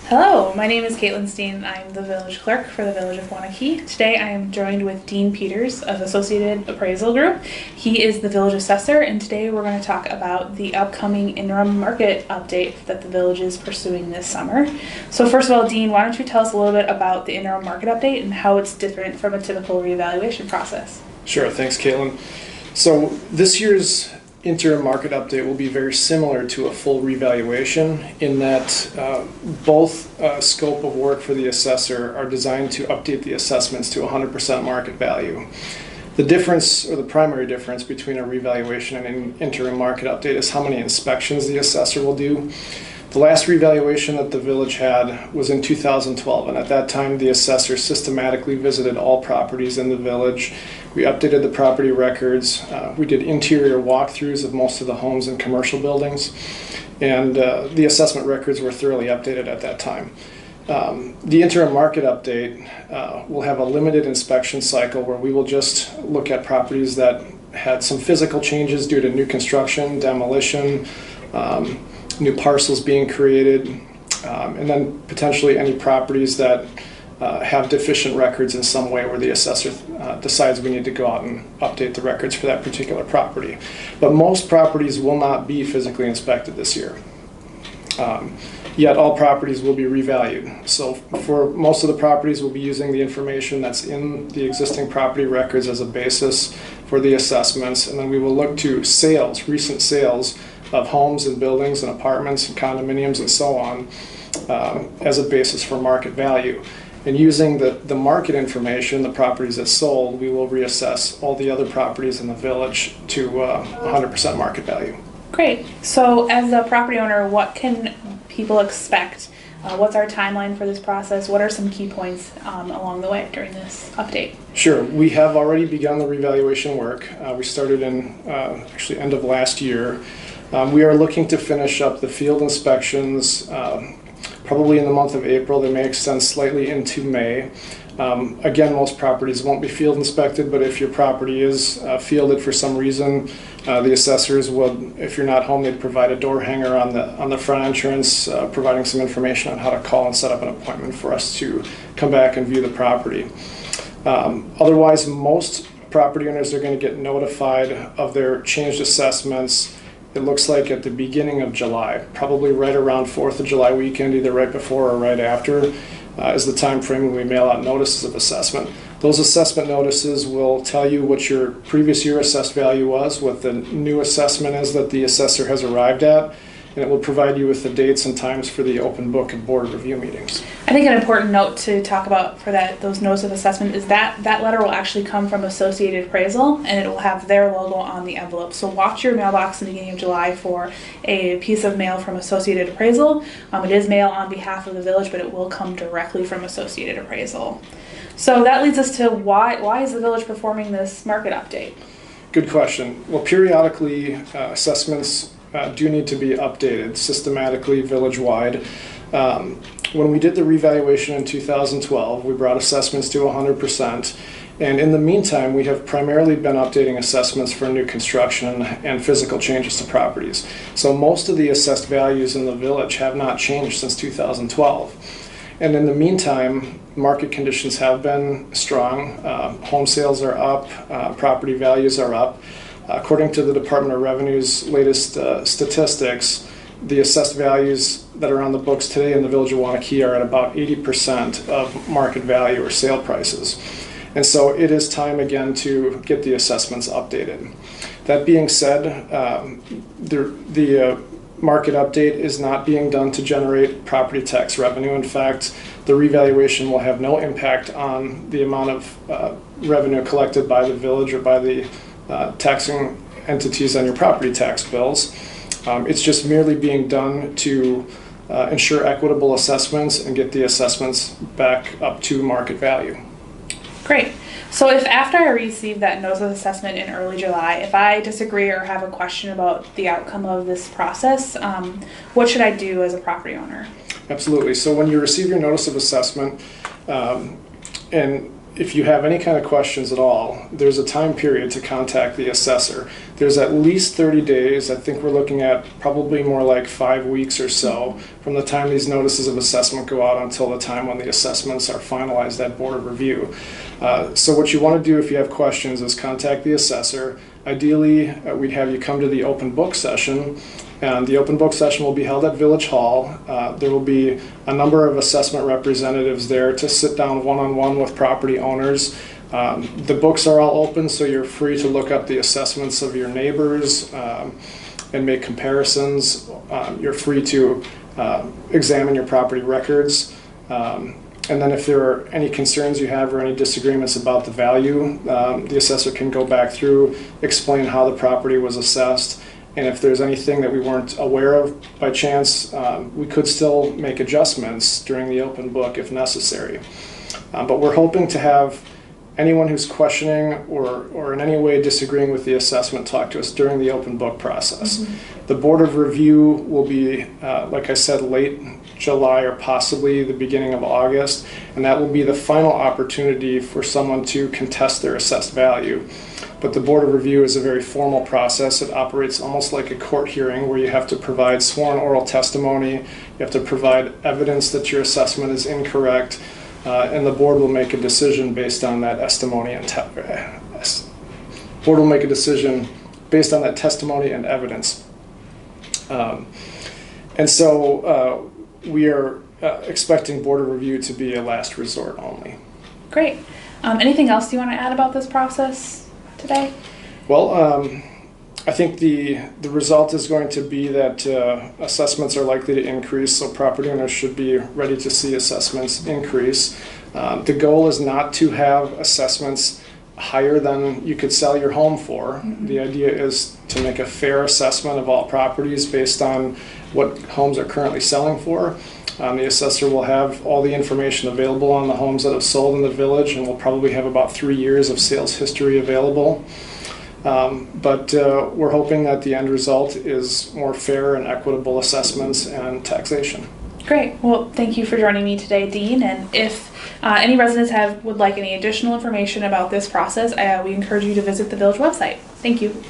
Hello, my name is Caitlin Steen. I'm the village clerk for the village of Waunakee. Today I am joined with Dean Peters of Associated Appraisal Group. He is the village assessor, and today we're going to talk about the upcoming interim market update that the village is pursuing this summer. So first of all, Dean, why don't you tell us a little bit about the interim market update and how it's different from a typical reevaluation process? Sure, thanks Caitlin. So this year's interim market update will be very similar to a full revaluation in that both scope of work for the assessor are designed to update the assessments to 100% market value. The difference, or the primary difference, between a revaluation and an interim market update is how many inspections the assessor will do. The last revaluation that the village had was in 2012, and at that time the assessor systematically visited all properties in the village. We updated the property records. We did interior walkthroughs of most of the homes and commercial buildings, and the assessment records were thoroughly updated at that time. The interim market update will have a limited inspection cycle where we will just look at properties that had some physical changes due to new construction, demolition, new parcels being created, and then potentially any properties that have deficient records in some way where the assessor decides we need to go out and update the records for that particular property. But most properties will not be physically inspected this year. Yet all properties will be revalued. So for most of the properties, we'll be using the information that's in the existing property records as a basis for the assessments, and then we will look to sales, recent sales of homes and buildings and apartments and condominiums and so on as a basis for market value. And using the market information, the properties that sold, we will reassess all the other properties in the village to 100% market value. Great. So as a property owner, what can people expect? What's our timeline for this process? What are some key points along the way during this update? Sure. We have already begun the revaluation work. We started in actually end of last year. We are looking to finish up the field inspections probably in the month of April. They may extend slightly into May. Again, most properties won't be field inspected, but if your property is fielded for some reason, the assessors would, if you're not home, they'd provide a door hanger on the front entrance, providing some information on how to call and set up an appointment for us to come back and view the property. Otherwise, most property owners are going to get notified of their changed assessments. It looks like at the beginning of July, probably right around 4th of July weekend, either right before or right after, is the time frame when we mail out notices of assessment. Those assessment notices will tell you what your previous year assessed value was, what the new assessment is that the assessor has arrived at, and it will provide you with the dates and times for the open book and board review meetings. I think an important note to talk about for those notice of assessment is that letter will actually come from Associated Appraisal, and it will have their logo on the envelope. So watch your mailbox in the beginning of July for a piece of mail from Associated Appraisal. It is mail on behalf of the village, but it will come directly from Associated Appraisal. So that leads us to why is the village performing this market update? Good question. Well, periodically assessments do need to be updated systematically village-wide. When we did the revaluation in 2012, we brought assessments to 100%, and in the meantime we have primarily been updating assessments for new construction and physical changes to properties. So most of the assessed values in the village have not changed since 2012. And in the meantime, market conditions have been strong. Home sales are up, property values are up. According to the Department of Revenue's latest statistics, the assessed values that are on the books today in the village of Waunakee are at about 80% of market value or sale prices. And so it is time again to get the assessments updated. That being said, the market update is not being done to generate property tax revenue. In fact, the revaluation will have no impact on the amount of revenue collected by the village or by the taxing entities on your property tax bills. It's just merely being done to ensure equitable assessments and get the assessments back up to market value. Great. So if after I receive that notice of assessment in early July, if I disagree or have a question about the outcome of this process, what should I do as a property owner? Absolutely. So when you receive your notice of assessment, and if you have any kind of questions at all, there's a time period to contact the assessor. There's at least 30 days. I think we're looking at probably more like 5 weeks or so from the time these notices of assessment go out until the time when the assessments are finalized at Board of Review. So what you want to do if you have questions is contact the assessor. Ideally, we'd have you come to the open book session, and the open book session will be held at Village Hall. There will be a number of assessment representatives there to sit down one-on-one with property owners. The books are all open, so you're free to look up the assessments of your neighbors and make comparisons. You're free to examine your property records. And then if there are any concerns you have or any disagreements about the value, the assessor can go back through, explain how the property was assessed, and if there's anything that we weren't aware of by chance, we could still make adjustments during the open book if necessary. But we're hoping to have anyone who's questioning or in any way disagreeing with the assessment talk to us during the open book process. The Board of Review will be, like I said, late July or possibly the beginning of August, and that will be the final opportunity for someone to contest their assessed value. But the Board of Review is a very formal process. It operates almost like a court hearing where you have to provide sworn oral testimony, you have to provide evidence that your assessment is incorrect, and the board will make a decision based on that testimony and board will make a decision based on that testimony and evidence. And so we are expecting Board of Review to be a last resort only. Great. Anything else you want to add about this process today? Well, I think the result is going to be that assessments are likely to increase, so property owners should be ready to see assessments increase. The goal is not to have assessments higher than you could sell your home for. The idea is to make a fair assessment of all properties based on what homes are currently selling for. The assessor will have all the information available on the homes that have sold in the village, and will probably have about 3 years of sales history available. But we're hoping that the end result is more fair and equitable assessments and taxation. Great. Well, thank you for joining me today, Dean. And if any residents would like any additional information about this process, we encourage you to visit the village website. Thank you.